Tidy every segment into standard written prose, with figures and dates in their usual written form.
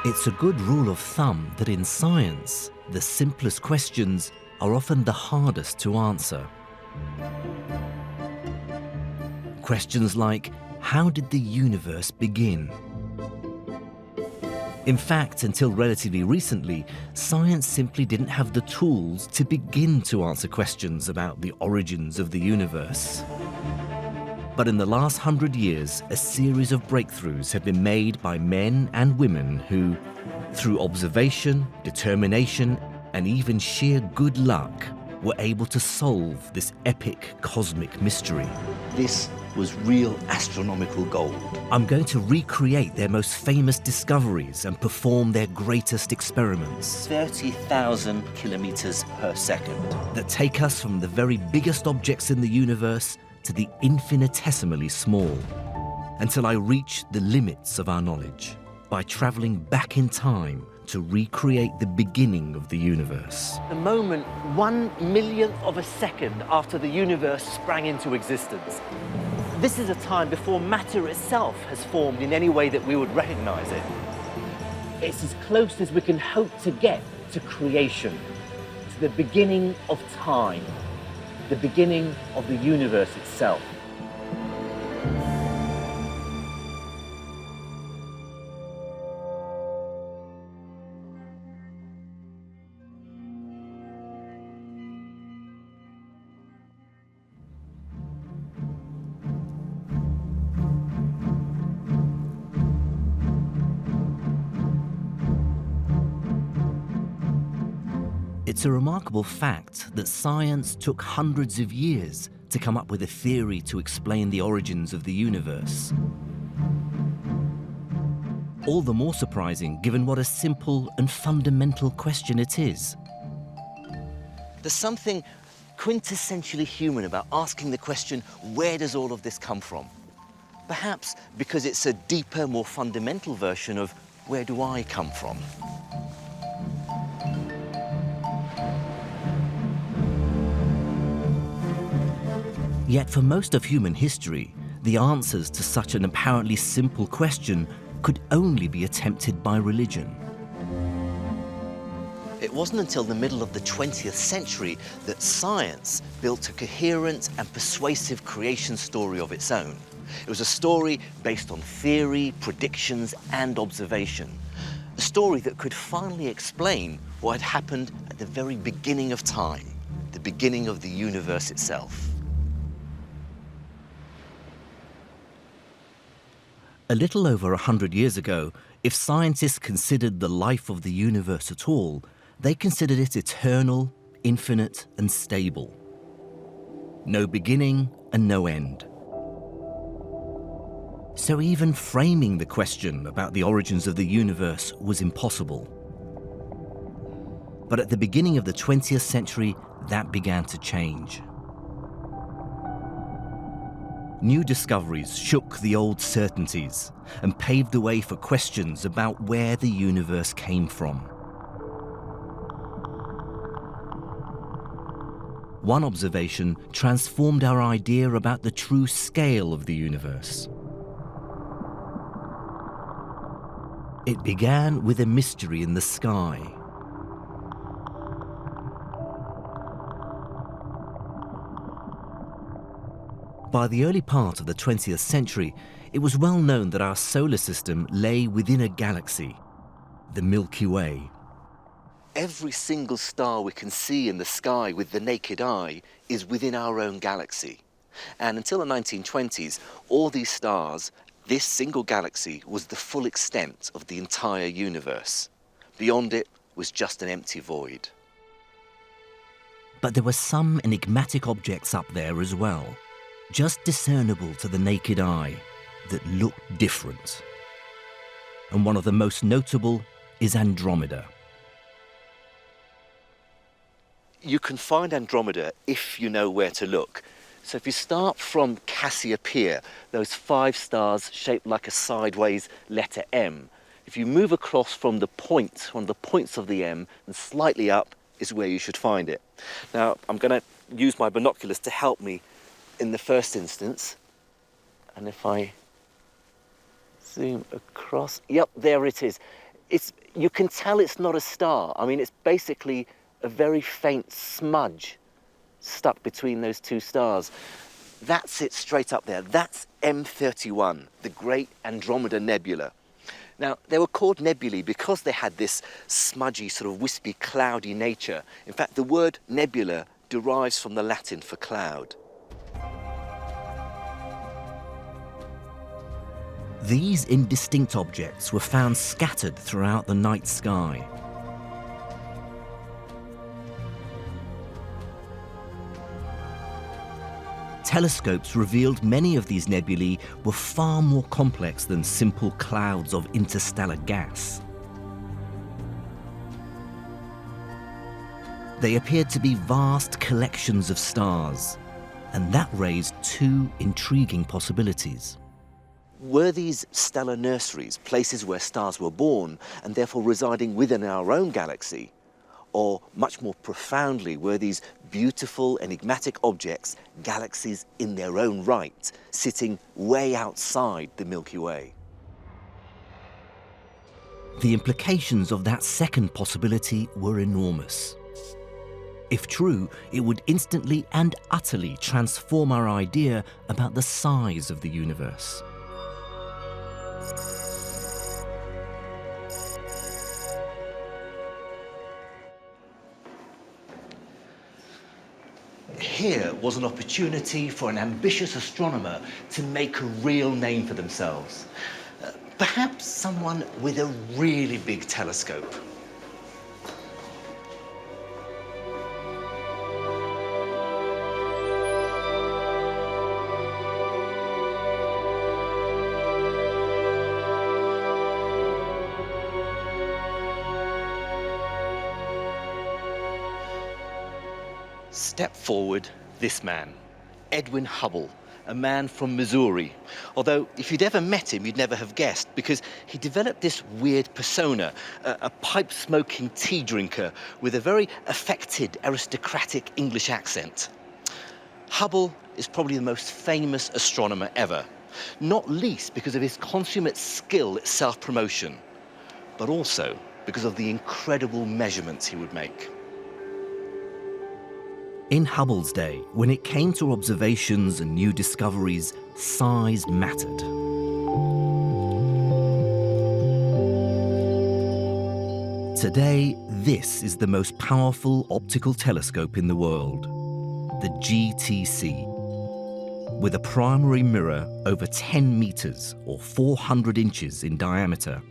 It's a good rule of thumb that in science, the simplest questions are often the hardest to answer. Questions like, how did the universe begin? In fact, until relatively recently, science simply didn't have the tools to begin to answer questions about the origins of the universe. But in the last 100 years, a series of breakthroughs have been made by men and women who, through observation, determination, and even sheer good luck, were able to solve this epic cosmic mystery. This was real astronomical gold. I'm going to recreate their most famous discoveries and perform their greatest experiments 30,000 kilometers per second. that take us from the very biggest objects in the universe to the infinitesimally small, until I reach the limits of our knowledge by traveling back in time to recreate the beginning of the universe. The moment 1/1,000,000th of a second after the universe sprang into existence. This is a time before matter itself has formed in any way that we would recognize it. It's as close as we can hope to get to creation, to the beginning of time, the beginning of the universe itself. It's a remarkable fact that science took hundreds of years to come up with a theory to explain the origins of the universe. All the more surprising given what a simple and fundamental question it is. There's something quintessentially human about asking the question, where does all of this come from? Perhaps because it's a deeper, more fundamental version of, where do I come from? Yet for most of human history, the answers to such an apparently simple question could only be attempted by religion. It wasn't until the middle of the 20th century that science built a coherent and persuasive creation story of its own. It was a story based on theory, predictions, and observation. A story that could finally explain what had happened at the very beginning of time, the beginning of the universe itself. A little over 100 years ago, if scientists considered the life of the universe at all, they considered it eternal, infinite, and stable. No beginning and no end. So even framing the question about the origins of the universe was impossible. But at the beginning of the 20th century, that began to change. New discoveries shook the old certainties and paved the way for questions about where the universe came from. One observation transformed our idea about the true scale of the universe. It began with a mystery in the sky. By the early part of the 20th century, it was well known that our solar system lay within a galaxy, the Milky Way. Every single star we can see in the sky with the naked eye is within our own galaxy. And until the 1920s, all these stars, this single galaxy, was the full extent of the entire universe. Beyond it was just an empty void. But there were some enigmatic objects up there as well, just discernible to the naked eye, that looked different. And one of the most notable is Andromeda. You can find Andromeda if you know where to look. So if you start from Cassiopeia, those 5 stars shaped like a sideways letter M, if you move across from the point, one of the points of the M, and slightly up is where you should find it. Now, I'm going to use my binoculars to help me in the first instance. And if I zoom across, yep, there it is. You can tell it's not a star. I mean, it's basically a very faint smudge stuck between those two stars. That's it straight up there. That's M31, the Great Andromeda Nebula. Now, they were called nebulae because they had this smudgy, sort of wispy, cloudy nature. In fact, the word nebula derives from the Latin for cloud. These indistinct objects were found scattered throughout the night sky. Telescopes revealed many of these nebulae were far more complex than simple clouds of interstellar gas. They appeared to be vast collections of stars, and that raised two intriguing possibilities. Were these stellar nurseries places where stars were born and therefore residing within our own galaxy? Or much more profoundly, were these beautiful, enigmatic objects galaxies in their own right, sitting way outside the Milky Way? The implications of that second possibility were enormous. If true, it would instantly and utterly transform our idea about the size of the universe. Here was an opportunity for an ambitious astronomer to make a real name for themselves. Perhaps someone with a really big telescope. Step forward this man, Edwin Hubble, a man from Missouri. Although, if you'd ever met him, you'd never have guessed, because he developed this weird persona, a pipe-smoking tea drinker with a very affected, aristocratic English accent. Hubble is probably the most famous astronomer ever, not least because of his consummate skill at self-promotion, but also because of the incredible measurements he would make. In Hubble's day, when it came to observations and new discoveries, size mattered. Today, this is the most powerful optical telescope in the world, the GTC, with a primary mirror over 10 meters or 400 inches in diameter,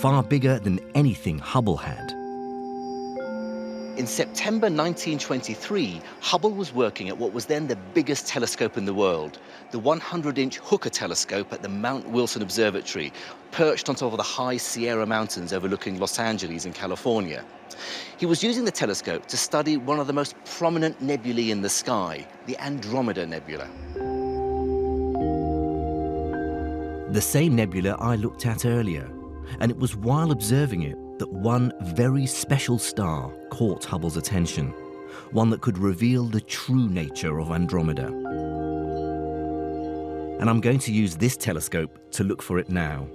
far bigger than anything Hubble had. In September 1923, Hubble was working at what was then the biggest telescope in the world, the 100-inch Hooker telescope at the Mount Wilson Observatory, perched on top of the high Sierra Mountains overlooking Los Angeles in California. He was using the telescope to study one of the most prominent nebulae in the sky, the Andromeda Nebula. The same nebula I looked at earlier, and it was while observing it that one very special star caught Hubble's attention, one that could reveal the true nature of Andromeda. And I'm going to use this telescope to look for it now.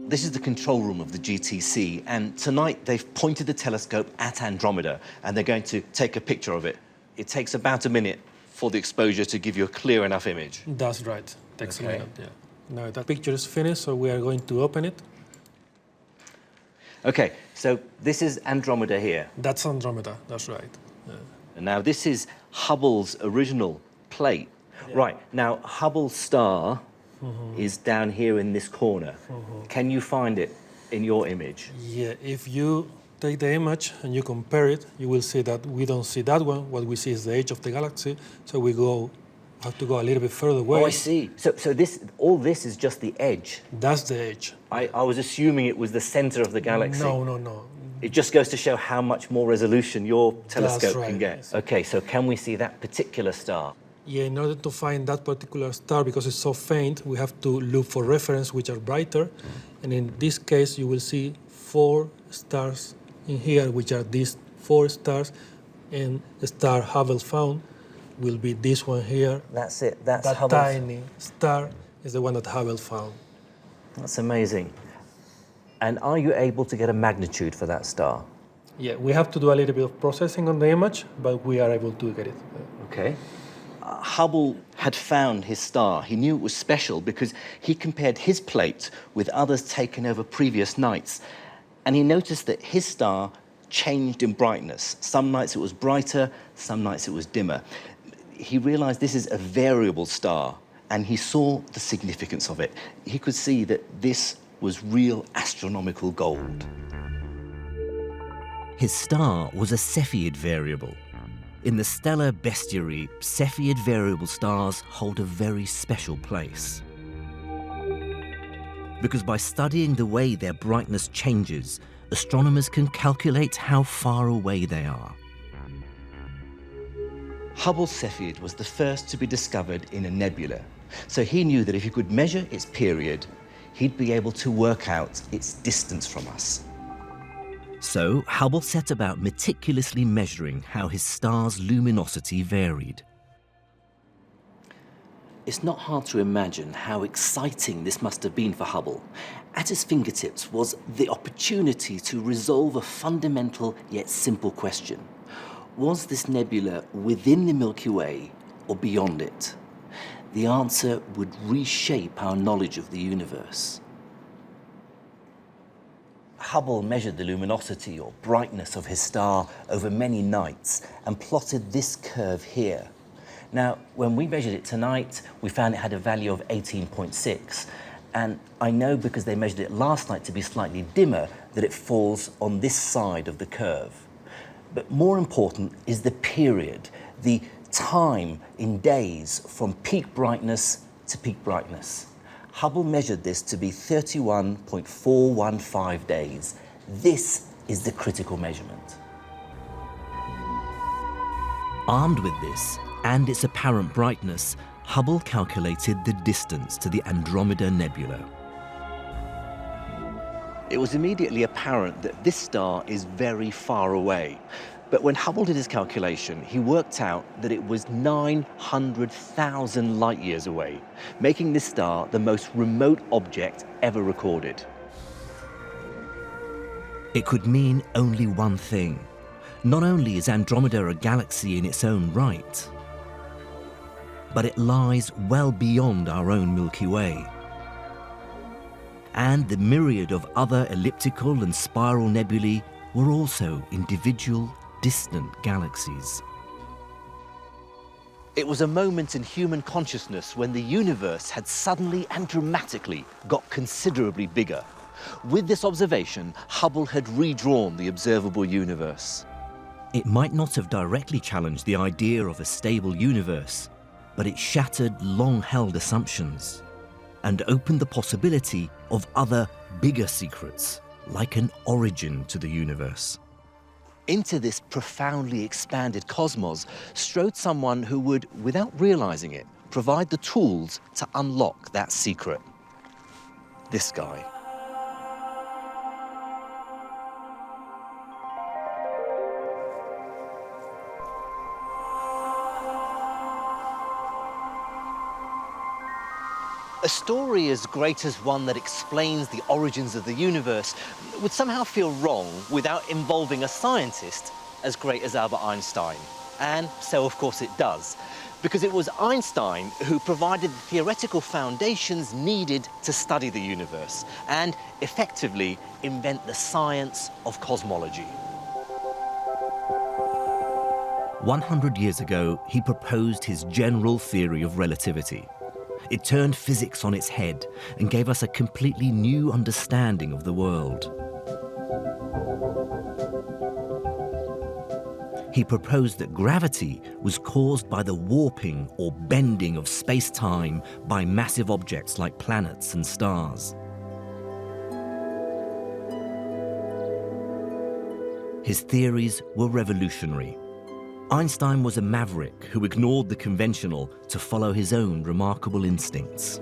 This is the control room of the GTC, and tonight they've pointed the telescope at Andromeda, and they're going to take a picture of it. It takes about a minute for the exposure to give you a clear enough image. That's right. Takes Okay. a minute, yeah. Now that picture is finished, so we are going to open it. Okay, so this is Andromeda here. That's Andromeda, that's right. And now this is Hubble's original plate. Right, now Hubble's star is down here in this corner. Can you find it in your image? Yeah, if you take the image and you compare it, you will see that we don't see that one. What we see is the edge of the galaxy, so we have to go a little bit further away. Oh, I see. So all this is just the edge. That's the edge. I was assuming it was the center of the galaxy. No. It just goes to show how much more resolution your telescope right, can get. yes. Okay, so can we see that particular star? Yeah, in order to find that particular star, because it's so faint, we have to look for reference which are brighter. And in this case, you will see 4 stars in here, which are these 4 stars and the star Hubble found. will be this one here. That's it. That's That Hubble's. tiny star is the one that Hubble found. That's amazing. And are you able to get a magnitude for that star? Yeah, we have to do a little bit of processing on the image, but we are able to get it. Okay. Hubble had found his star. He knew it was special because he compared his plate with others taken over previous nights. And he noticed that his star changed in brightness. Some nights it was brighter, some nights it was dimmer. He realized this is a variable star, and he saw the significance of it. He could see that this was real astronomical gold. His star was a Cepheid variable. In the stellar bestiary, Cepheid variable stars hold a very special place. Because by studying the way their brightness changes, astronomers can calculate how far away they are. Hubble's Cepheid was the first to be discovered in a nebula, so he knew that if he could measure its period, he'd be able to work out its distance from us. So Hubble set about meticulously measuring how his star's luminosity varied. It's not hard to imagine how exciting this must have been for Hubble. At his fingertips was the opportunity to resolve a fundamental yet simple question. Was this nebula within the Milky Way or beyond it? The answer would reshape our knowledge of the universe. Hubble measured the luminosity or brightness of his star over many nights and plotted this curve here. Now, when we measured it tonight, we found it had a value of 18.6. And I know because they measured it last night to be slightly dimmer that it falls on this side of the curve. But more important is the period, the time in days from peak brightness to peak brightness. Hubble measured this to be 31.415 days. This is the critical measurement. Armed with this and its apparent brightness, Hubble calculated the distance to the Andromeda Nebula. It was immediately apparent that this star is very far away. But when Hubble did his calculation, he worked out that it was 900,000 light years away, making this star the most remote object ever recorded. It could mean only one thing. Not only is Andromeda a galaxy in its own right, but it lies well beyond our own Milky Way. And the myriad of other elliptical and spiral nebulae were also individual, distant galaxies. It was a moment in human consciousness when the universe had suddenly and dramatically got considerably bigger. With this observation, Hubble had redrawn the observable universe. It might not have directly challenged the idea of a stable universe, but it shattered long-held assumptions and opened the possibility of other, bigger secrets, like an origin to the universe. Into this profoundly expanded cosmos strode someone who would, without realizing it, provide the tools to unlock that secret. This guy. A story as great as one that explains the origins of the universe would somehow feel wrong without involving a scientist as great as Albert Einstein. And so, of course, it does, because it was Einstein who provided the theoretical foundations needed to study the universe and effectively invent the science of cosmology. 100 years ago, he proposed his general theory of relativity. It turned physics on its head and gave us a completely new understanding of the world. He proposed that gravity was caused by the warping or bending of space-time by massive objects like planets and stars. His theories were revolutionary. Einstein was a maverick who ignored the conventional to follow his own remarkable instincts.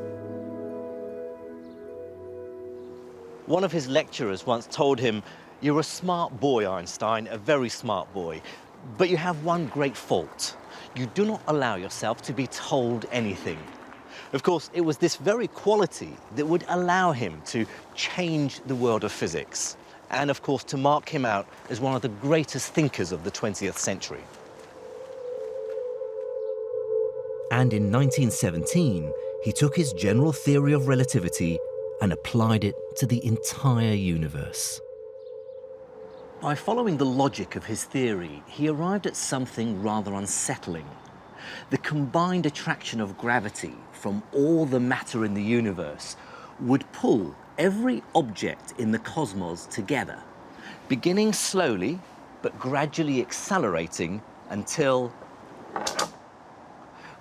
One of his lecturers once told him, "You're a smart boy, Einstein, a very smart boy, but you have one great fault. You do not allow yourself to be told anything. Of course, it was this very quality that would allow him to change the world of physics, and of course to mark him out as one of the greatest thinkers of the 20th century. And in 1917, he took his general theory of relativity and applied it to the entire universe. By following the logic of his theory, he arrived at something rather unsettling. The combined attraction of gravity from all the matter in the universe would pull every object in the cosmos together, beginning slowly but gradually accelerating until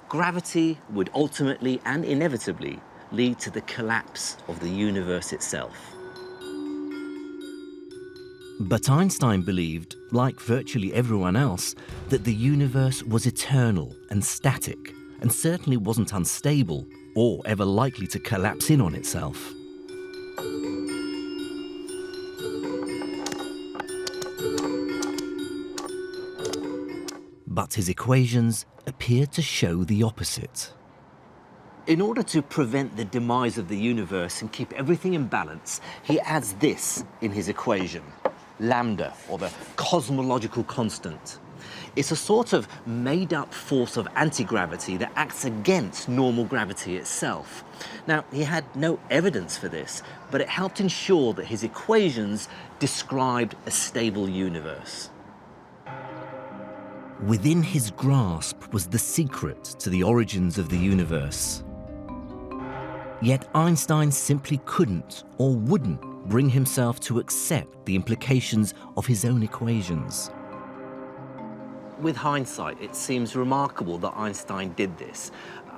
gravity would ultimately and inevitably lead to the collapse of the universe itself. But Einstein believed, like virtually everyone else, that the universe was eternal and static, and certainly wasn't unstable or ever likely to collapse in on itself. But his equations appeared to show the opposite. In order to prevent the demise of the universe and keep everything in balance, he adds this in his equation: lambda, or the cosmological constant. It's a sort of made-up force of anti-gravity that acts against normal gravity itself. Now, he had no evidence for this, but it helped ensure that his equations described a stable universe. Within his grasp was the secret to the origins of the universe. Yet Einstein simply couldn't or wouldn't bring himself to accept the implications of his own equations. With hindsight, it seems remarkable that Einstein did this.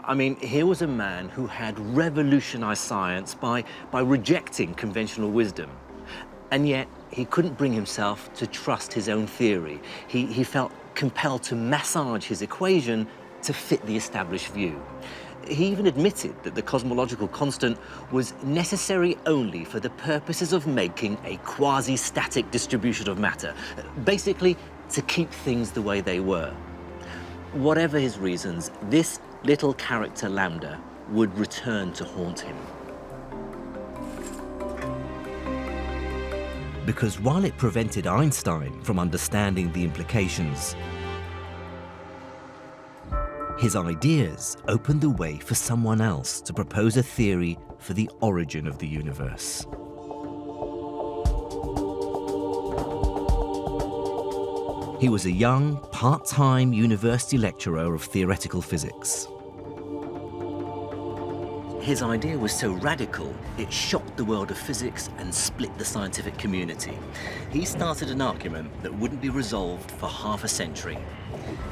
I mean, here was a man who had revolutionized science by rejecting conventional wisdom. And yet, he couldn't bring himself to trust his own theory. He felt compelled to massage his equation to fit the established view. He even admitted that the cosmological constant was necessary only for the purposes of making a quasi-static distribution of matter, basically to keep things the way they were. Whatever his reasons, this little character lambda would return to haunt him. Because while it prevented Einstein from understanding the implications, his ideas opened the way for someone else to propose a theory for the origin of the universe. He was a young, part-time university lecturer of theoretical physics. His idea was so radical, it shocked the world of physics and split the scientific community. He started an argument that wouldn't be resolved for half a century.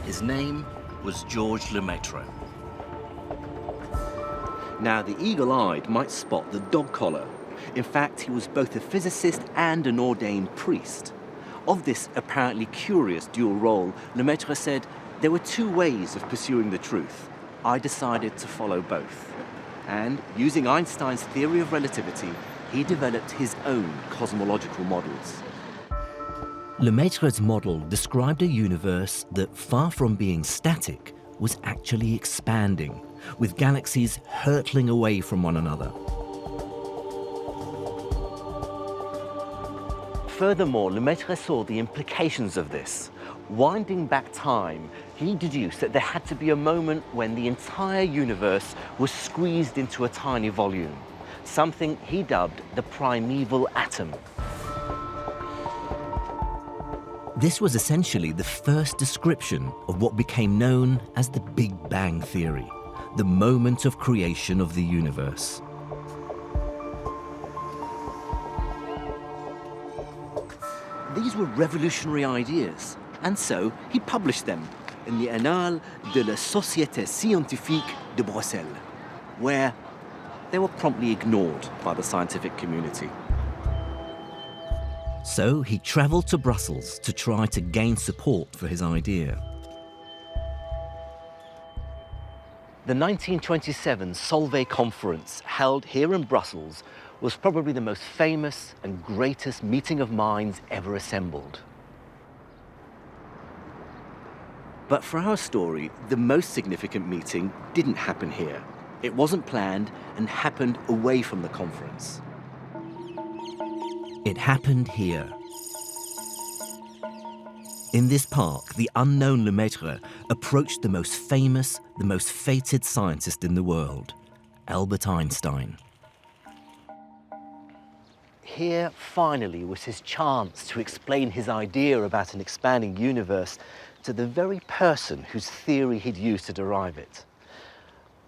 His name was Georges Lemaitre. Now, the eagle-eyed might spot the dog collar. In fact, he was both a physicist and an ordained priest. Of this apparently curious dual role, Lemaitre said, "There were two ways of pursuing the truth. I decided to follow both." And using Einstein's theory of relativity, he developed his own cosmological models. Lemaitre's model described a universe that, far from being static, was actually expanding, with galaxies hurtling away from one another. Furthermore, Lemaitre saw the implications of this. Winding back time, he deduced that there had to be a moment when the entire universe was squeezed into a tiny volume, something he dubbed the primeval atom. This was essentially the first description of what became known as the Big Bang Theory, the moment of creation of the universe. These were revolutionary ideas, and so he published them in the Annales de la Société Scientifique de Bruxelles, where they were promptly ignored by the scientific community. So he travelled to Brussels to try to gain support for his idea. The 1927 Solvay Conference, held here in Brussels, was probably the most famous and greatest meeting of minds ever assembled. But for our story, the most significant meeting didn't happen here. It wasn't planned and happened away from the conference. It happened here. In this park, the unknown Lemaitre approached the most famous, the most fated scientist in the world, Albert Einstein. Here, finally, was his chance to explain his idea about an expanding universe to the very person whose theory he'd used to derive it.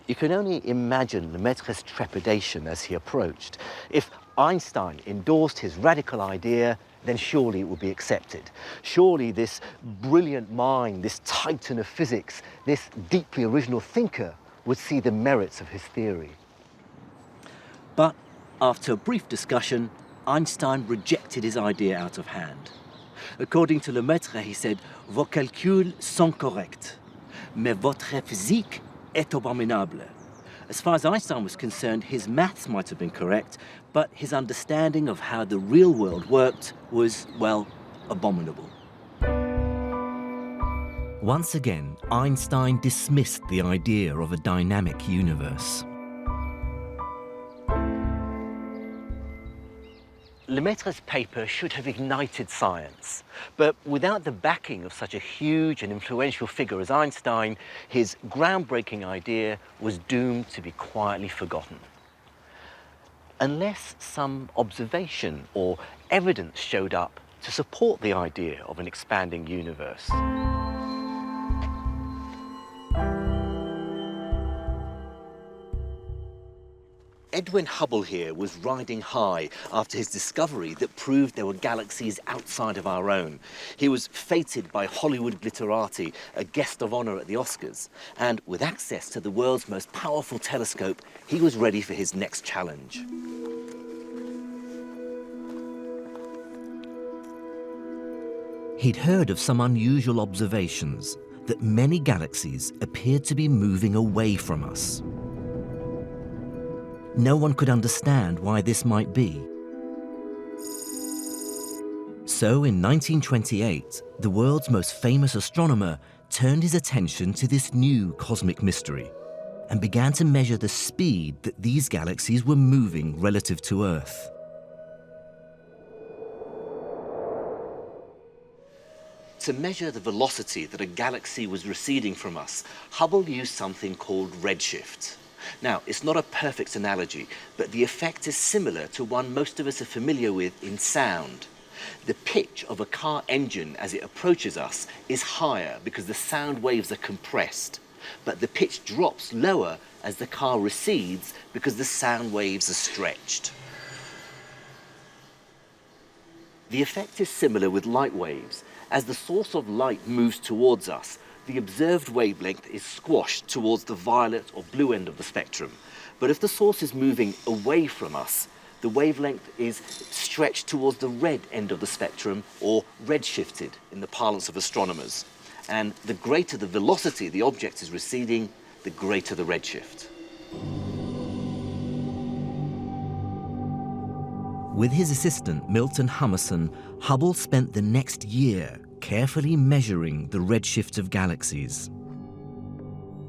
You can only imagine Lemaitre's trepidation as he approached. If Einstein endorsed his radical idea, then surely it would be accepted. Surely this brilliant mind, this titan of physics, this deeply original thinker would see the merits of his theory. But after a brief discussion, Einstein rejected his idea out of hand. According to Lemaitre, he said, "Vos calculs sont corrects, mais votre physique est abominable." As far as Einstein was concerned, his maths might have been correct, but his understanding of how the real world worked was, well, abominable. Once again, Einstein dismissed the idea of a dynamic universe. Lemaitre's paper should have ignited science, but without the backing of such a huge and influential figure as Einstein, his groundbreaking idea was doomed to be quietly forgotten. Unless some observation or evidence showed up to support the idea of an expanding universe. Edwin Hubble here was riding high after his discovery that proved there were galaxies outside of our own. He was feted by Hollywood glitterati, a guest of honor at the Oscars, and with access to the world's most powerful telescope, he was ready for his next challenge. He'd heard of some unusual observations, that many galaxies appeared to be moving away from us. No one could understand why this might be. So in 1928, the world's most famous astronomer turned his attention to this new cosmic mystery and began to measure the speed that these galaxies were moving relative to Earth. To measure the velocity that a galaxy was receding from us, Hubble used something called redshift. Now, it's not a perfect analogy, but the effect is similar to one most of us are familiar with in sound. The pitch of a car engine as it approaches us is higher because the sound waves are compressed, but the pitch drops lower as the car recedes because the sound waves are stretched. The effect is similar with light waves. As the source of light moves towards us, the observed wavelength is squashed towards the violet or blue end of the spectrum. But if the source is moving away from us, the wavelength is stretched towards the red end of the spectrum, or redshifted in the parlance of astronomers. And the greater the velocity the object is receding, the greater the redshift. With his assistant, Milton Humason, Hubble spent the next year carefully measuring the redshift of galaxies.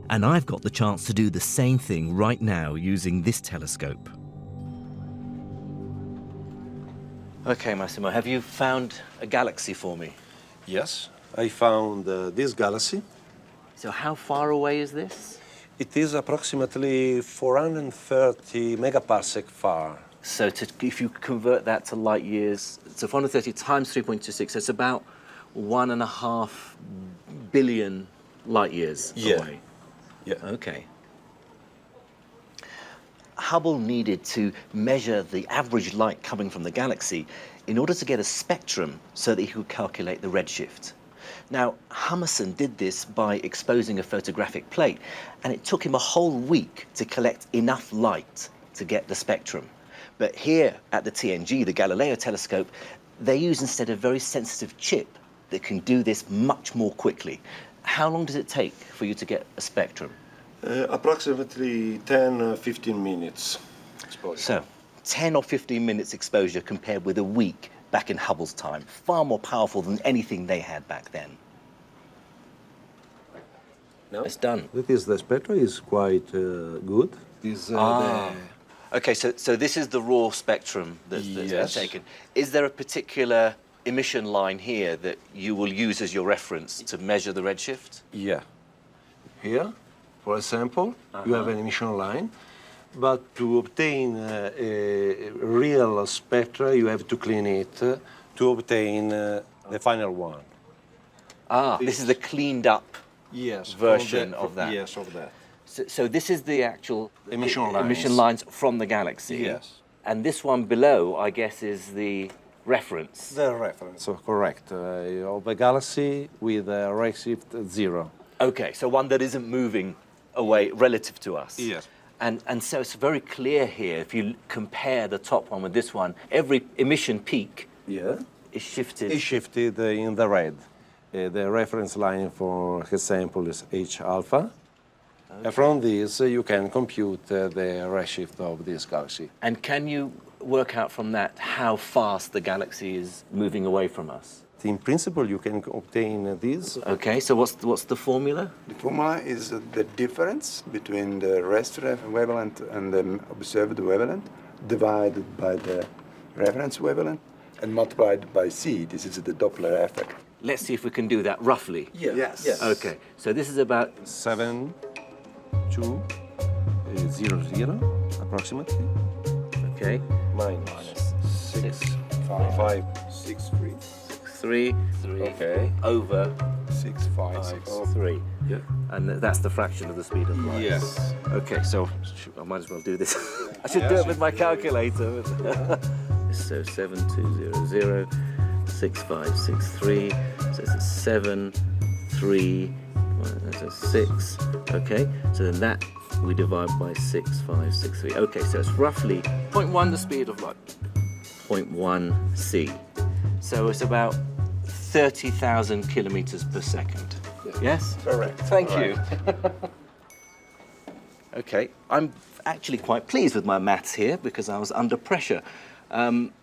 And I've got the chance to do the same thing right now using this telescope. Okay, Massimo, have you found a galaxy for me? Yes, I found this galaxy. So how far away is this? It is approximately 430 megaparsec far. So if you convert that to light years, so 430 times 3.26, it's about 1.5 billion light years away. Yeah. Okay. Hubble needed to measure the average light coming from the galaxy in order to get a spectrum so that he could calculate the redshift. Now, Humason did this by exposing a photographic plate, and it took him a whole week to collect enough light to get the spectrum. But here at the TNG, the Galileo telescope, they use instead a very sensitive chip that can do this much more quickly. How long does it take for you to get a spectrum? Approximately 10-15 minutes exposure. So, 10 or 15 minutes exposure compared with a week back in Hubble's time. Far more powerful than anything they had back then. No? It's done. That is the spectra is quite good. Okay, so this is the raw spectrum that's been Yes. taken. Is there a particular emission line here that you will use as your reference to measure the redshift? Yeah. Here, for example, you have an emission line, but to obtain a real spectra, you have to clean it to obtain the final one. This is the cleaned up Yes. version of that. Yes, of that. So this is the actual Emission lines from the galaxy. Yes. And this one below, I guess, is the reference. The reference, so correct, of a galaxy with a redshift 0. Okay, so one that isn't moving away relative to us. Yes. And so it's very clear here, if you compare the top one with this one, every emission peak Yeah. is shifted. Is shifted in the red. The reference line for example is H alpha. And from this, you can compute the redshift of this galaxy. And can you work out from that how fast the galaxy is moving away from us? In principle, you can obtain this. Okay, so what's the formula? The formula is the difference between the rest wavelength and the observed wavelength divided by the reference wavelength and multiplied by C. This is the Doppler effect. Let's see if we can do that roughly. Yes. Okay, so this is about 7, 2, 0, 0, approximately. okay, Minus 6, 5, 5, 6, 3. 3 Okay. over 6, 5, 6. 3. Yeah. And that's the fraction of the speed of light. Yes. Okay, so I might as well do this. I should do it with my calculator. So 7200, 6563. So it's a 7, 3, that's a 6. Okay, so then that we divide by 6563. Okay, so it's roughly 0.1 the speed of light. 0.1 c. So it's about 30,000 kilometers per second. Yes? Correct. Thank you. Okay, I'm actually quite pleased with my maths here because I was under pressure.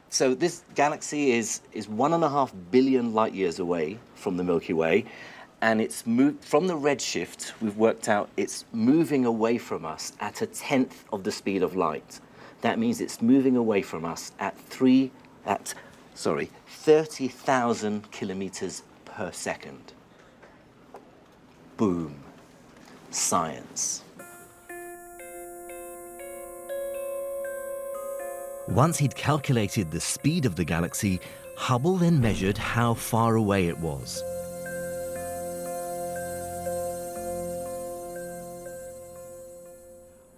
So this galaxy is 1.5 billion light years away from the Milky Way, and it's moved from the redshift. We've worked out it's moving away from us at 1/10 of the speed of light. That means it's moving away from us at 30,000 kilometers per second. Boom. Science. Once he'd calculated the speed of the galaxy, Hubble then measured how far away it was.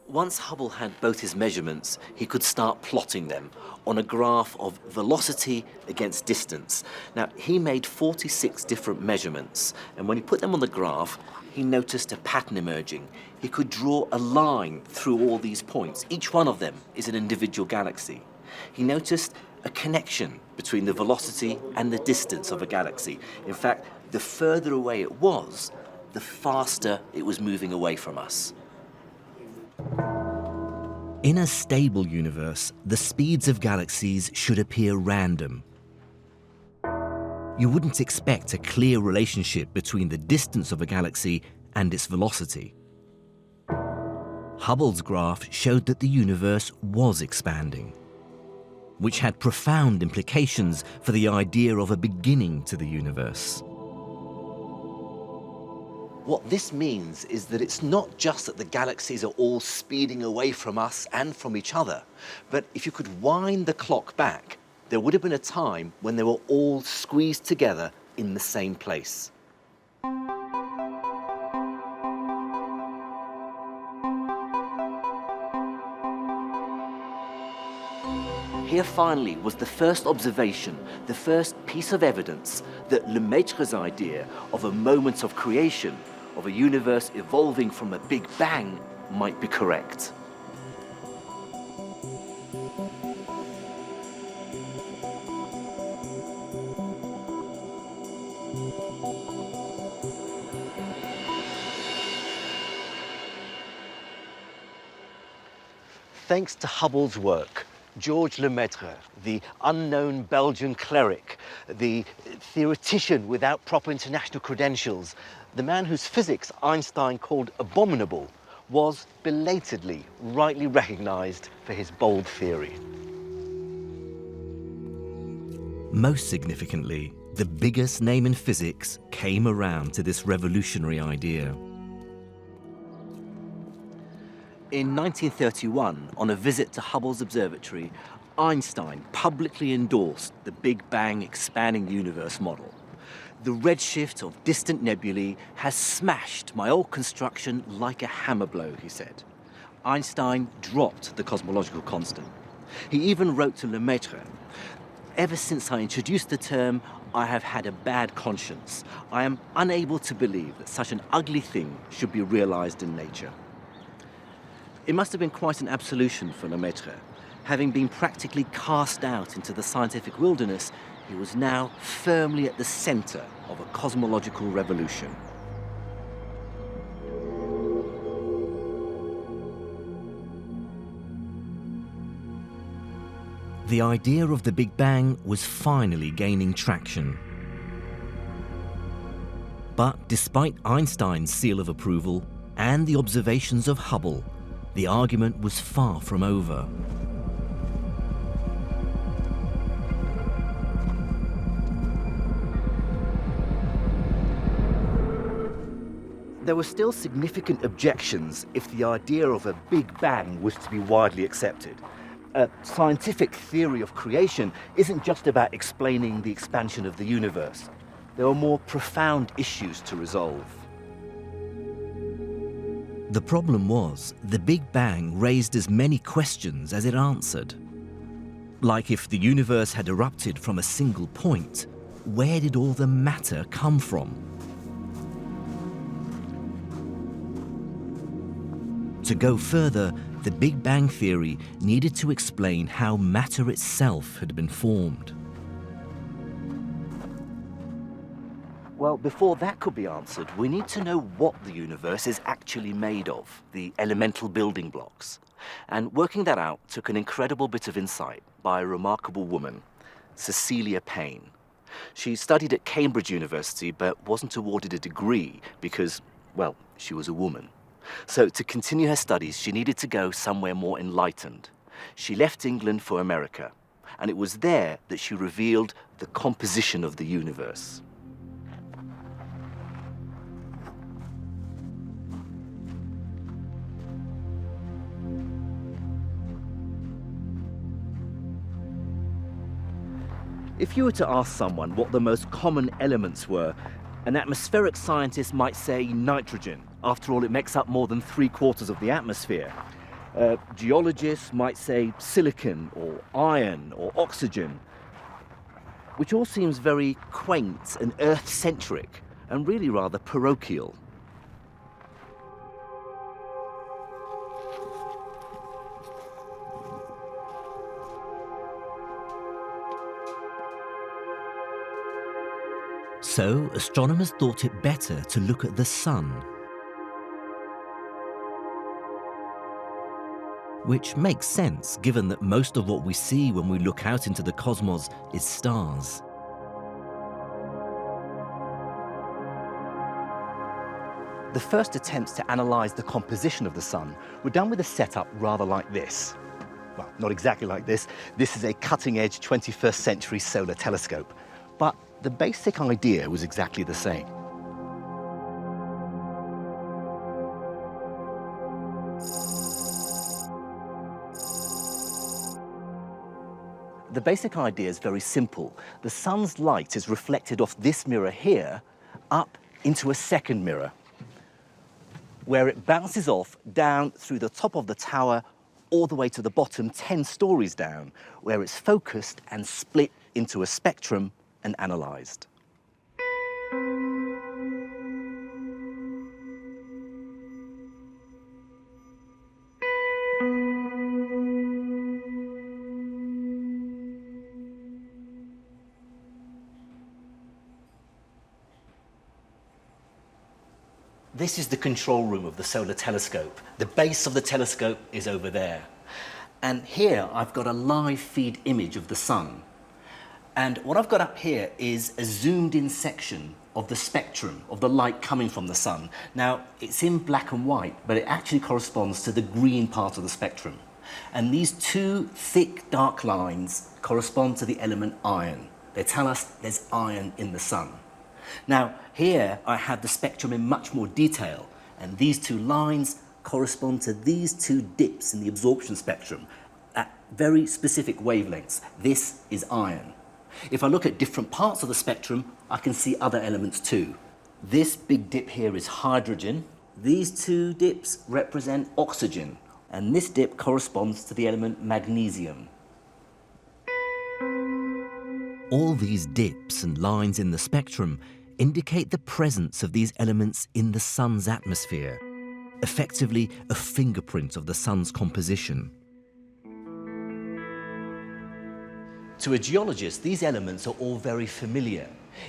Once Hubble had both his measurements, he could start plotting them on a graph of velocity against distance. Now, he made 46 different measurements, and when he put them on the graph, he noticed a pattern emerging. He could draw a line through all these points. Each one of them is an individual galaxy. He noticed a connection between the velocity and the distance of a galaxy. In fact, the further away it was, the faster it was moving away from us. In a stable universe, the speeds of galaxies should appear random. You wouldn't expect a clear relationship between the distance of a galaxy and its velocity. Hubble's graph showed that the universe was expanding, which had profound implications for the idea of a beginning to the universe. What this means is that it's not just that the galaxies are all speeding away from us and from each other, but if you could wind the clock back, there would have been a time when they were all squeezed together in the same place. Here finally was the first observation, the first piece of evidence that Lemaitre's idea of a moment of creation, of a universe evolving from a big bang, might be correct. Thanks to Hubble's work, Georges Lemaitre, the unknown Belgian cleric, the theoretician without proper international credentials, the man whose physics Einstein called abominable, was belatedly rightly recognized for his bold theory. Most significantly, the biggest name in physics came around to this revolutionary idea. In 1931, on a visit to Hubble's observatory, Einstein publicly endorsed the Big Bang expanding universe model. The redshift of distant nebulae has smashed my old construction like a hammer blow, he said. Einstein dropped the cosmological constant. He even wrote to Lemaitre, "Ever since I introduced the term, I have had a bad conscience. I am unable to believe that such an ugly thing should be realized in nature." It must have been quite an absolution for Lemaitre. Having been practically cast out into the scientific wilderness, he was now firmly at the center of a cosmological revolution. The idea of the Big Bang was finally gaining traction. But despite Einstein's seal of approval and the observations of Hubble, the argument was far from over. There were still significant objections if the idea of a Big Bang was to be widely accepted. A scientific theory of creation isn't just about explaining the expansion of the universe. There are more profound issues to resolve. The problem was, the Big Bang raised as many questions as it answered. Like if the universe had erupted from a single point, where did all the matter come from? To go further, the Big Bang theory needed to explain how matter itself had been formed. Well, before that could be answered, we need to know what the universe is actually made of, the elemental building blocks. And working that out took an incredible bit of insight by a remarkable woman, Cecilia Payne. She studied at Cambridge University but wasn't awarded a degree because, well, she was a woman. So to continue her studies, she needed to go somewhere more enlightened. She left England for America, and it was there that she revealed the composition of the universe. If you were to ask someone what the most common elements were, an atmospheric scientist might say nitrogen. After all, it makes up more than 3/4 of the atmosphere. Geologists might say silicon or iron or oxygen, which all seems very quaint and Earth-centric and really rather parochial. So astronomers thought it better to look at the sun, which makes sense given that most of what we see when we look out into the cosmos is stars. The first attempts to analyze the composition of the sun were done with a setup rather like this. Well, not exactly like this. This is a cutting-edge 21st century solar telescope. But the basic idea was exactly the same. The basic idea is very simple. The sun's light is reflected off this mirror here up into a second mirror, where it bounces off down through the top of the tower all the way to the bottom 10 stories down, where it's focused and split into a spectrum and analyzed. This is the control room of the solar telescope. The base of the telescope is over there. And here I've got a live feed image of the sun. And what I've got up here is a zoomed in section of the spectrum of the light coming from the sun. Now, it's in black and white, but it actually corresponds to the green part of the spectrum. And these two thick, dark lines correspond to the element iron. They tell us there's iron in the sun. Now, here I have the spectrum in much more detail, and these two lines correspond to these two dips in the absorption spectrum at very specific wavelengths. This is iron. If I look at different parts of the spectrum, I can see other elements too. This big dip here is hydrogen. These two dips represent oxygen, and this dip corresponds to the element magnesium. All these dips and lines in the spectrum indicate the presence of these elements in the sun's atmosphere, effectively a fingerprint of the sun's composition. To a geologist, these elements are all very familiar.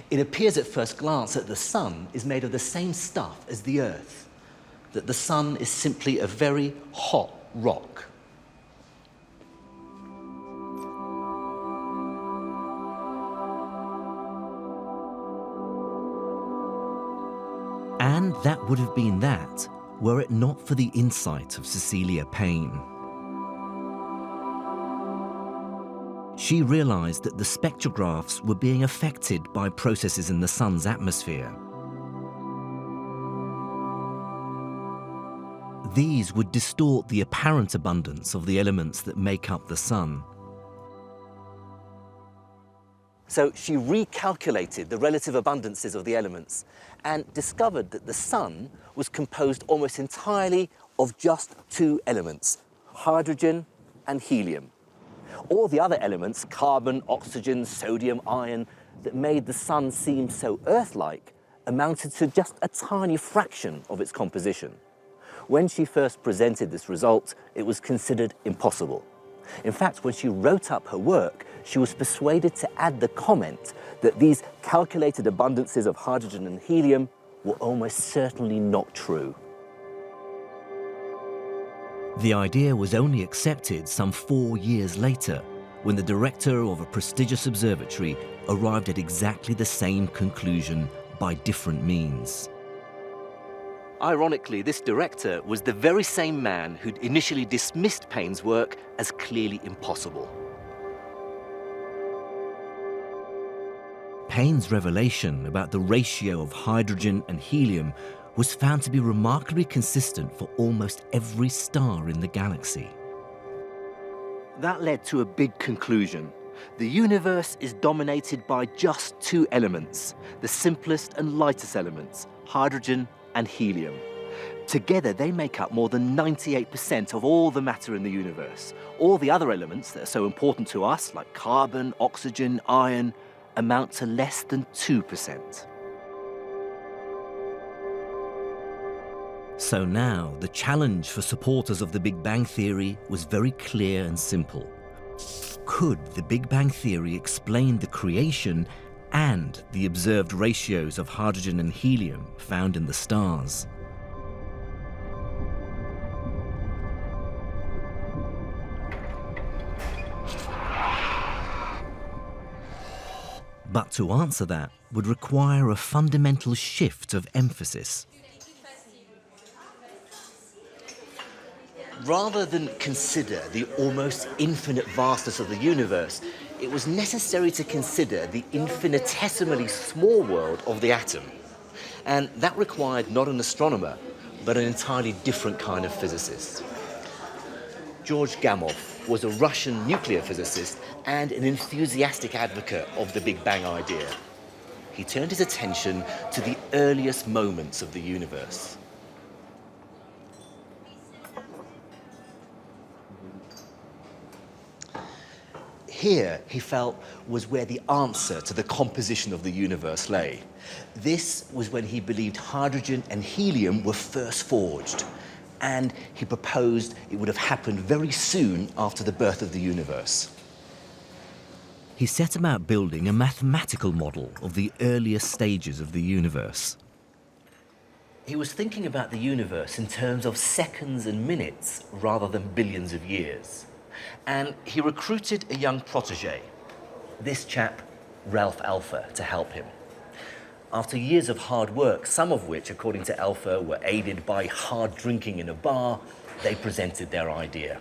It appears at first glance that the sun is made of the same stuff as the Earth, that the sun is simply a very hot rock. And that would have been that, were it not for the insight of Cecilia Payne. She realized that the spectrographs were being affected by processes in the sun's atmosphere. These would distort the apparent abundance of the elements that make up the sun. So she recalculated the relative abundances of the elements and discovered that the sun was composed almost entirely of just two elements, hydrogen and helium. All the other elements, carbon, oxygen, sodium, iron, that made the sun seem so Earth-like, amounted to just a tiny fraction of its composition. When she first presented this result, it was considered impossible. In fact, when she wrote up her work, she was persuaded to add the comment that these calculated abundances of hydrogen and helium were almost certainly not true. The idea was only accepted some 4 years later, when the director of a prestigious observatory arrived at exactly the same conclusion by different means. Ironically, this director was the very same man who'd initially dismissed Payne's work as clearly impossible. Payne's revelation about the ratio of hydrogen and helium was found to be remarkably consistent for almost every star in the galaxy. That led to a big conclusion. The universe is dominated by just two elements, the simplest and lightest elements, hydrogen and helium. Together, they make up more than 98% of all the matter in the universe. All the other elements that are so important to us, like carbon, oxygen, iron, amount to less than 2%. So now, the challenge for supporters of the Big Bang Theory was very clear and simple. Could the Big Bang Theory explain the creation and the observed ratios of hydrogen and helium found in the stars? But to answer that would require a fundamental shift of emphasis. Rather than consider the almost infinite vastness of the universe, it was necessary to consider the infinitesimally small world of the atom. And that required not an astronomer, but an entirely different kind of physicist. George Gamow was a Russian nuclear physicist and an enthusiastic advocate of the Big Bang idea. He turned his attention to the earliest moments of the universe. Here, he felt, was where the answer to the composition of the universe lay. This was when he believed hydrogen and helium were first forged, and he proposed it would have happened very soon after the birth of the universe. He set about building a mathematical model of the earliest stages of the universe. He was thinking about the universe in terms of seconds and minutes rather than billions of years. And he recruited a young protege, this chap, Ralph Alpher, to help him. After years of hard work, some of which, according to Alpher, were aided by hard drinking in a bar, they presented their idea.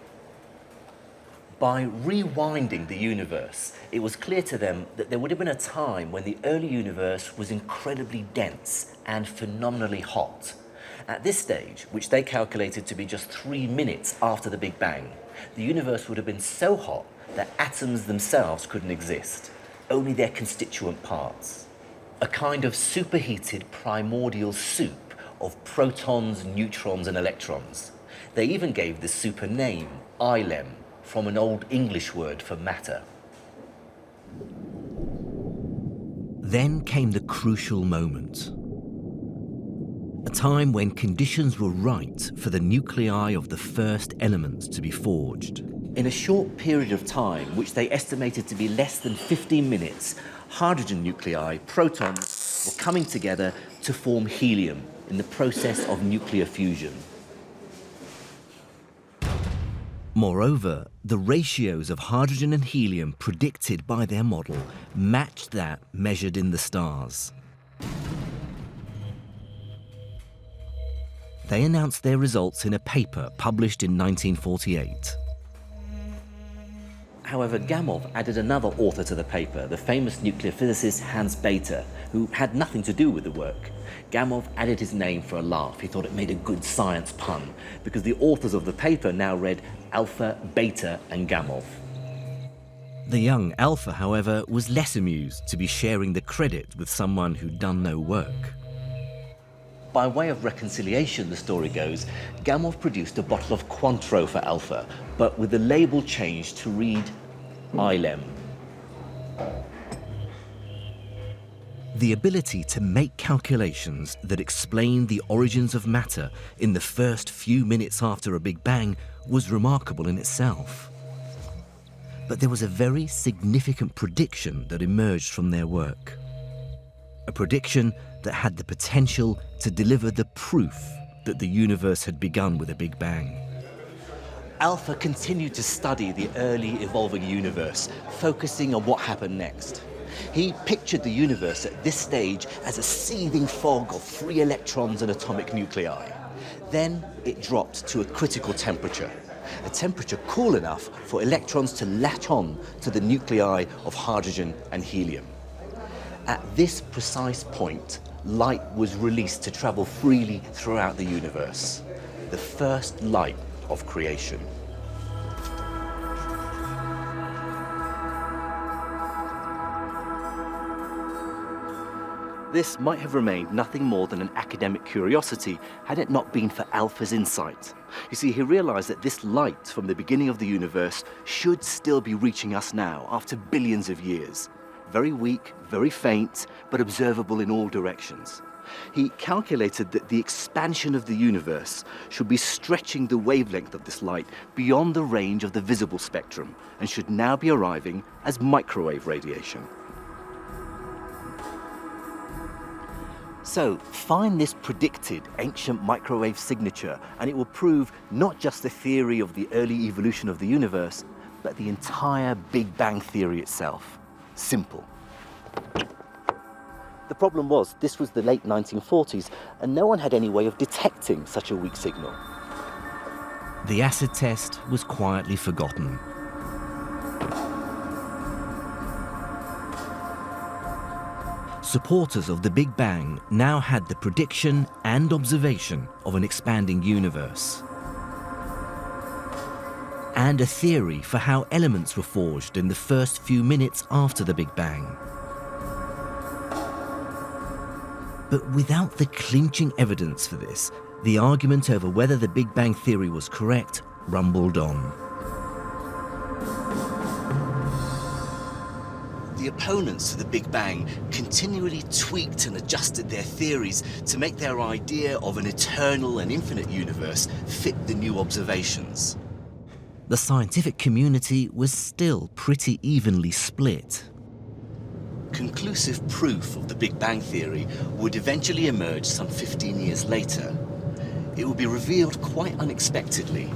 By rewinding the universe, it was clear to them that there would have been a time when the early universe was incredibly dense and phenomenally hot. At this stage, which they calculated to be just 3 minutes after the Big Bang, the universe would have been so hot that atoms themselves couldn't exist, only their constituent parts. A kind of superheated primordial soup of protons, neutrons, and electrons. They even gave this soup a name, ILEM, from an old English word for matter. Then came the crucial moment. A time when conditions were right for the nuclei of the first elements to be forged. In a short period of time, which they estimated to be less than 15 minutes, hydrogen nuclei, protons, were coming together to form helium in the process of nuclear fusion. Moreover, the ratios of hydrogen and helium predicted by their model matched that measured in the stars. They announced their results in a paper published in 1948. However, Gamow added another author to the paper, the famous nuclear physicist Hans Bethe, who had nothing to do with the work. Gamow added his name for a laugh. He thought it made a good science pun, because the authors of the paper now read Alpher, Bethe, and Gamow. The young Alpher, however, was less amused to be sharing the credit with someone who'd done no work. By way of reconciliation, the story goes, Gamow produced a bottle of Cointreau for Alpher, but with the label changed to read ILEM. The ability to make calculations that explain the origins of matter in the first few minutes after a Big Bang was remarkable in itself. But there was a very significant prediction that emerged from their work. A prediction that had the potential to deliver the proof that the universe had begun with a Big Bang. Alpher continued to study the early evolving universe, focusing on what happened next. He pictured the universe at this stage as a seething fog of free electrons and atomic nuclei. Then it dropped to a critical temperature, a temperature cool enough for electrons to latch on to the nuclei of hydrogen and helium. At this precise point, light was released to travel freely throughout the universe, the first light of creation. This might have remained nothing more than an academic curiosity had it not been for Alpher's insight. You see, he realized that this light from the beginning of the universe should still be reaching us now after billions of years. Very weak, very faint, but observable in all directions. He calculated that the expansion of the universe should be stretching the wavelength of this light beyond the range of the visible spectrum and should now be arriving as microwave radiation. So, find this predicted ancient microwave signature and it will prove not just the theory of the early evolution of the universe, but the entire Big Bang theory itself. Simple. The problem was, this was the late 1940s, and no one had any way of detecting such a weak signal. The acid test was quietly forgotten. Supporters of the Big Bang now had the prediction and observation of an expanding universe, and a theory for how elements were forged in the first few minutes after the Big Bang. But without the clinching evidence for this, the argument over whether the Big Bang theory was correct rumbled on. The opponents of the Big Bang continually tweaked and adjusted their theories to make their idea of an eternal and infinite universe fit the new observations. The scientific community was still pretty evenly split. Conclusive proof of the Big Bang theory would eventually emerge some 15 years later. It would be revealed quite unexpectedly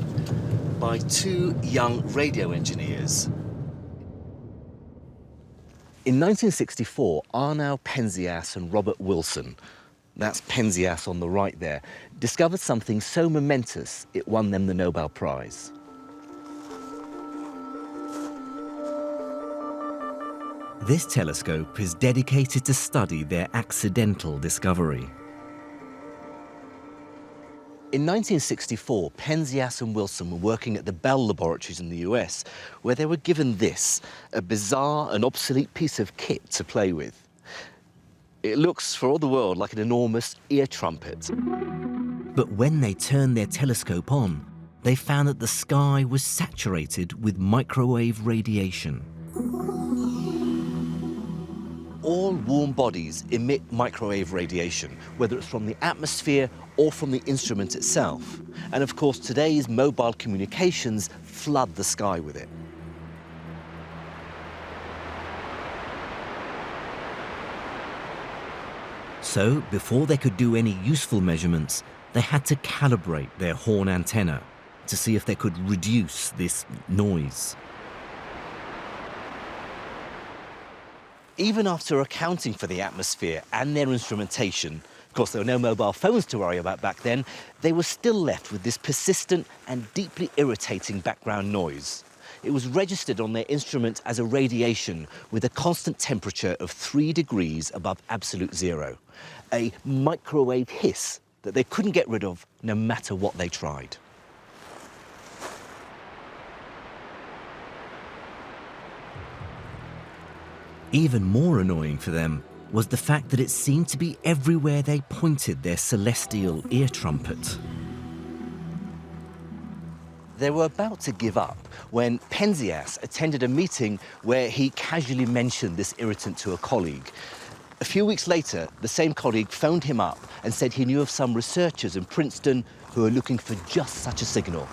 by two young radio engineers. In 1964, Arnau Penzias and Robert Wilson, that's Penzias on the right there, discovered something so momentous it won them the Nobel Prize. This telescope is dedicated to study their accidental discovery. In 1964, Penzias and Wilson were working at the Bell Laboratories in the US, where they were given this, a bizarre and obsolete piece of kit to play with. It looks, for all the world, like an enormous ear trumpet. But when they turned their telescope on, they found that the sky was saturated with microwave radiation. All warm bodies emit microwave radiation, whether it's from the atmosphere or from the instrument itself. And of course, today's mobile communications flood the sky with it. So, before they could do any useful measurements, they had to calibrate their horn antenna to see if they could reduce this noise. Even after accounting for the atmosphere and their instrumentation, of course there were no mobile phones to worry about back then, they were still left with this persistent and deeply irritating background noise. It was registered on their instrument as a radiation with a constant temperature of 3 degrees above absolute zero, a microwave hiss that they couldn't get rid of no matter what they tried. Even more annoying for them was the fact that it seemed to be everywhere they pointed their celestial ear trumpet. They were about to give up when Penzias attended a meeting where he casually mentioned this irritant to a colleague. A few weeks later, the same colleague phoned him up and said he knew of some researchers in Princeton who were looking for just such a signal.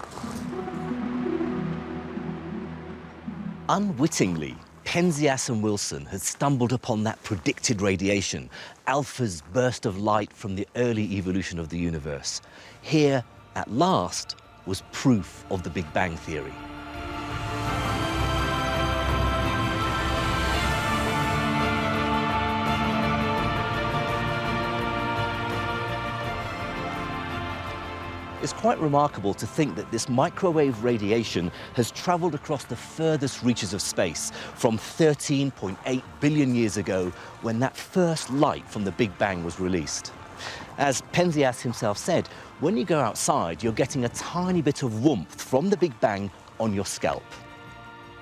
Unwittingly, Penzias and Wilson had stumbled upon that predicted radiation, Alpha's burst of light from the early evolution of the universe. Here, at last, was proof of the Big Bang theory. It's quite remarkable to think that this microwave radiation has traveled across the furthest reaches of space from 13.8 billion years ago when that first light from the Big Bang was released. As Penzias himself said, when you go outside, you're getting a tiny bit of warmth from the Big Bang on your scalp.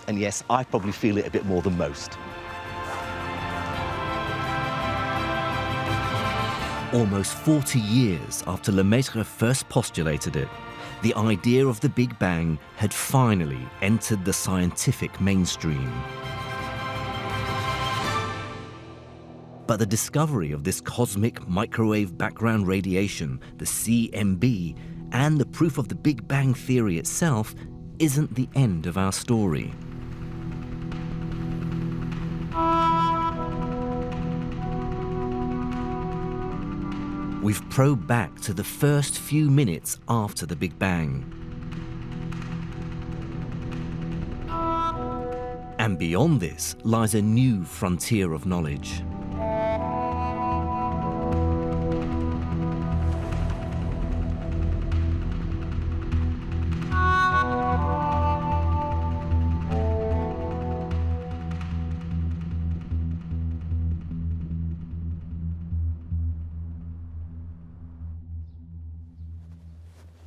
And yes, I probably feel it a bit more than most. Almost 40 years after Lemaitre first postulated it, the idea of the Big Bang had finally entered the scientific mainstream. But the discovery of this cosmic microwave background radiation, the CMB, and the proof of the Big Bang theory itself isn't the end of our story. We've probed back to the first few minutes after the Big Bang. And beyond this lies a new frontier of knowledge.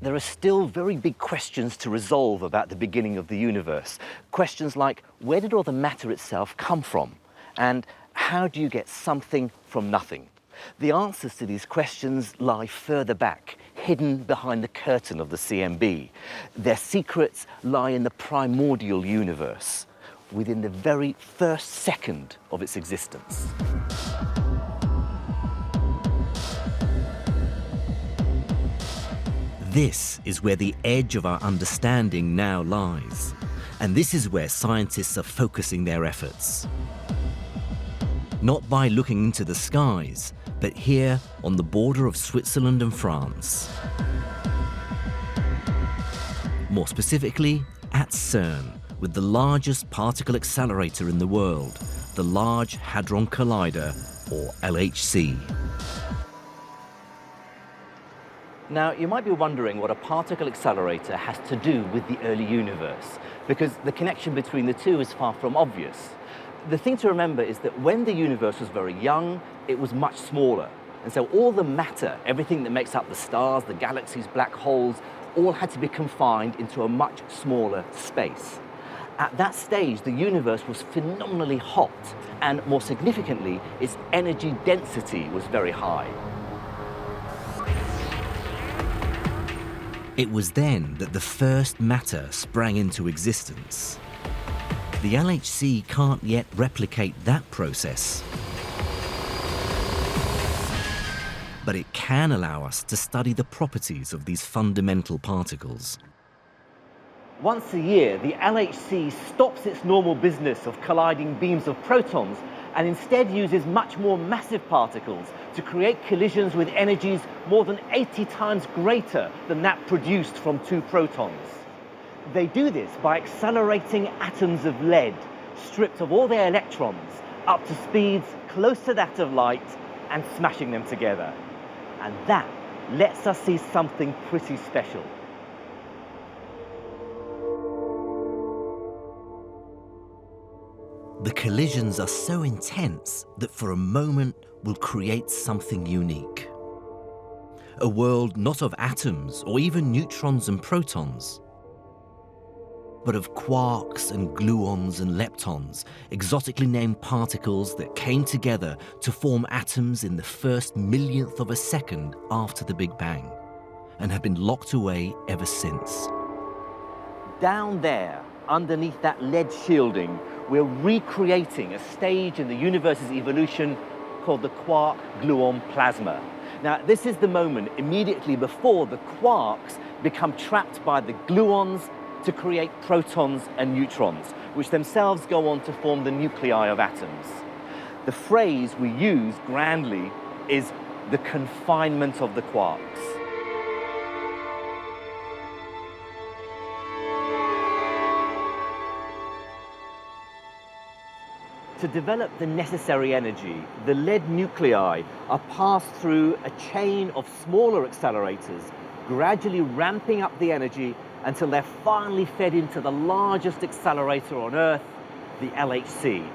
There are still very big questions to resolve about the beginning of the universe. Questions like, where did all the matter itself come from? And how do you get something from nothing? The answers to these questions lie further back, hidden behind the curtain of the CMB. Their secrets lie in the primordial universe, within the very first second of its existence. This is where the edge of our understanding now lies. And this is where scientists are focusing their efforts. Not by looking into the skies, but here on the border of Switzerland and France. More specifically, at CERN, with the largest particle accelerator in the world, the Large Hadron Collider, or LHC. Now, you might be wondering what a particle accelerator has to do with the early universe, because the connection between the two is far from obvious. The thing to remember is that when the universe was very young, it was much smaller. And so all the matter, everything that makes up the stars, the galaxies, black holes, all had to be confined into a much smaller space. At that stage, the universe was phenomenally hot, and more significantly, its energy density was very high. It was then that the first matter sprang into existence. The LHC can't yet replicate that process, but it can allow us to study the properties of these fundamental particles. Once a year, the LHC stops its normal business of colliding beams of protons and instead uses much more massive particles to create collisions with energies more than 80 times greater than that produced from 2 protons. They do this by accelerating atoms of lead, stripped of all their electrons, up to speeds close to that of light, and smashing them together. And that lets us see something pretty special. The collisions are so intense that for a moment will create something unique. A world not of atoms or even neutrons and protons, but of quarks and gluons and leptons, exotically named particles that came together to form atoms in the first millionth of a second after the Big Bang, and have been locked away ever since. Down there, underneath that lead shielding, we're recreating a stage in the universe's evolution called the quark-gluon plasma. Now, this is the moment immediately before the quarks become trapped by the gluons to create protons and neutrons, which themselves go on to form the nuclei of atoms. The phrase we use grandly is the confinement of the quarks. To develop the necessary energy, the lead nuclei are passed through a chain of smaller accelerators, gradually ramping up the energy until they're finally fed into the largest accelerator on Earth, the LHC.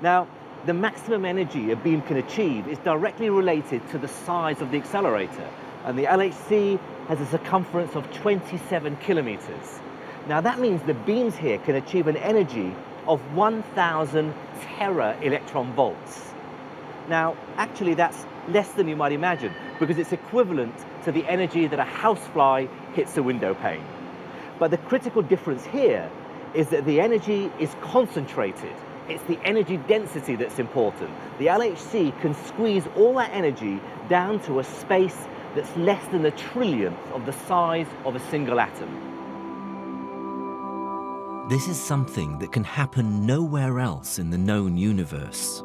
Now, the maximum energy a beam can achieve is directly related to the size of the accelerator, and the LHC has a circumference of 27 kilometers. Now, that means the beams here can achieve an energy of 1,000 tera-electron volts. Now, actually, that's less than you might imagine, because it's equivalent to the energy that a housefly hits a window pane. But the critical difference here is that the energy is concentrated. It's the energy density that's important. The LHC can squeeze all that energy down to a space that's less than a trillionth of the size of a single atom. This is something that can happen nowhere else in the known universe.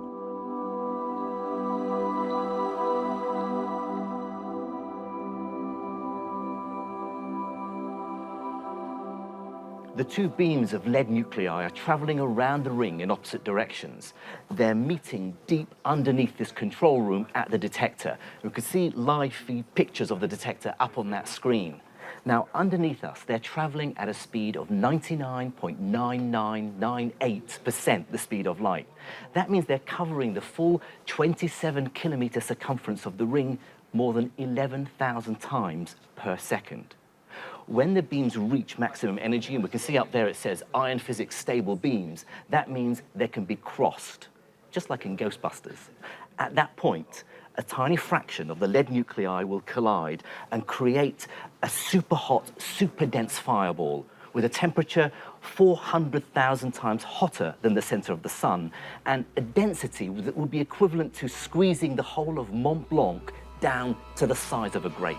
The 2 beams of lead nuclei are traveling around the ring in opposite directions. They're meeting deep underneath this control room at the detector. You can see live feed pictures of the detector up on that screen. Now, underneath us, they're traveling at a speed of 99.9998% the speed of light. That means they're covering the full 27-kilometer circumference of the ring more than 11,000 times per second. When the beams reach maximum energy, and we can see up there it says iron physics stable beams, that means they can be crossed, just like in Ghostbusters. At that point, a tiny fraction of the lead nuclei will collide and create a super hot, super dense fireball with a temperature 400,000 times hotter than the center of the sun and a density that would be equivalent to squeezing the whole of Mont Blanc down to the size of a grape.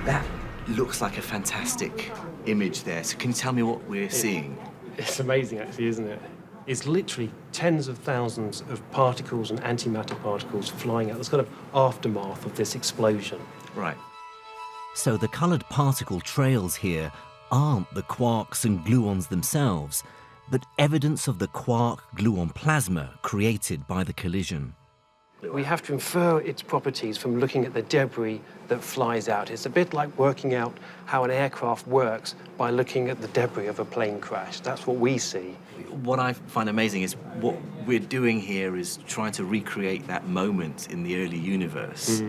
That looks like a fantastic image there. So can you tell me what we're seeing? It's amazing, actually, isn't it? It's literally tens of thousands of particles and antimatter particles flying out. That's kind of aftermath of this explosion. Right. So the coloured particle trails here aren't the quarks and gluons themselves, but evidence of the quark-gluon plasma created by the collision. We have to infer its properties from looking at the debris that flies out. It's a bit like working out how an aircraft works by looking at the debris of a plane crash. That's what we see. What I find amazing is what we're doing here is trying to recreate that moment in the early universe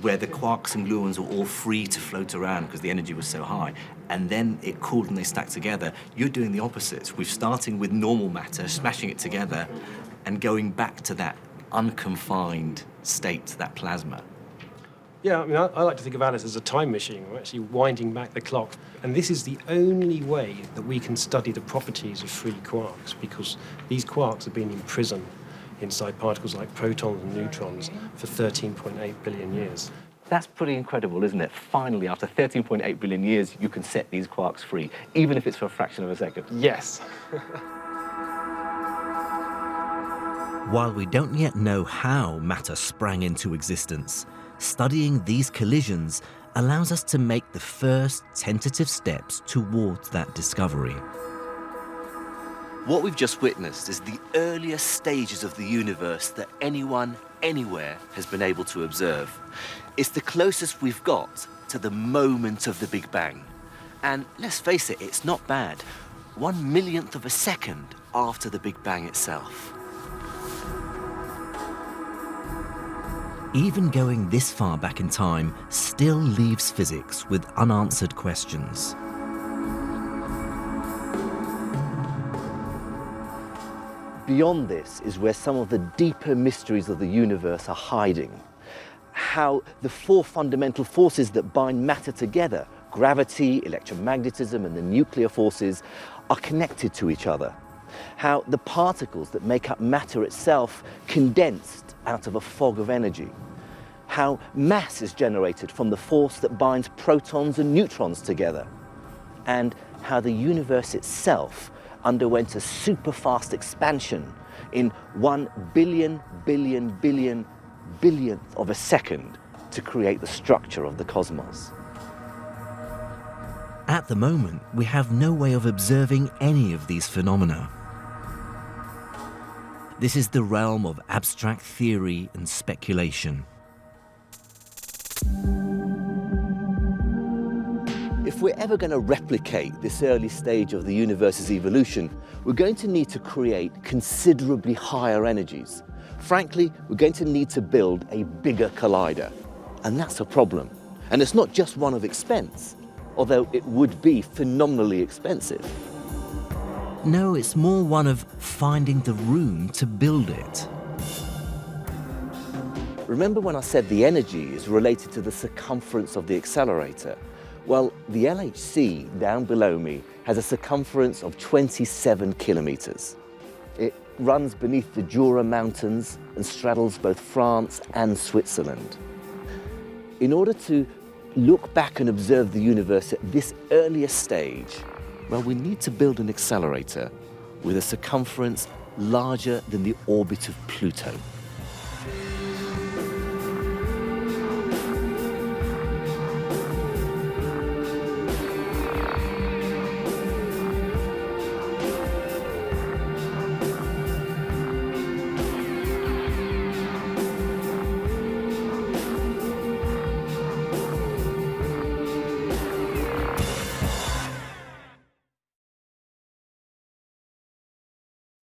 where the quarks and gluons were all free to float around because the energy was so high, and then it cooled and they stacked together. You're doing the opposite. We're starting with normal matter, smashing it together, and going back to that unconfined state, that plasma. Yeah, I mean, I like to think of Alice as a time machine. We're actually winding back the clock. And this is the only way that we can study the properties of free quarks, because these quarks have been imprisoned inside particles like protons and neutrons for 13.8 billion years. That's pretty incredible, isn't it? Finally, after 13.8 billion years, you can set these quarks free, even if it's for a fraction of a second. Yes. While we don't yet know how matter sprang into existence, studying these collisions allows us to make the first tentative steps towards that discovery. What we've just witnessed is the earliest stages of the universe that anyone, anywhere, has been able to observe. It's the closest we've got to the moment of the Big Bang. And let's face it, it's not bad. 1/1,000,000th of a second after the Big Bang itself. Even going this far back in time still leaves physics with unanswered questions. Beyond this is where some of the deeper mysteries of the universe are hiding. How the four fundamental forces that bind matter together, gravity, electromagnetism, and the nuclear forces, are connected to each other. How the particles that make up matter itself condensed out of a fog of energy. How mass is generated from the force that binds protons and neutrons together. And how the universe itself underwent a super-fast expansion in 1 billion of a second to create the structure of the cosmos. At the moment, we have no way of observing any of these phenomena. This is the realm of abstract theory and speculation. If we're ever going to replicate this early stage of the universe's evolution, we're going to need to create considerably higher energies. Frankly, we're going to need to build a bigger collider. And that's a problem. And it's not just one of expense, although it would be phenomenally expensive. No, it's more one of finding the room to build it. Remember when I said the energy is related to the circumference of the accelerator? Well, the LHC down below me has a circumference of 27 kilometers. It runs beneath the Jura Mountains and straddles both France and Switzerland. In order to look back and observe the universe at this earlier stage, well, we need to build an accelerator with a circumference larger than the orbit of Pluto.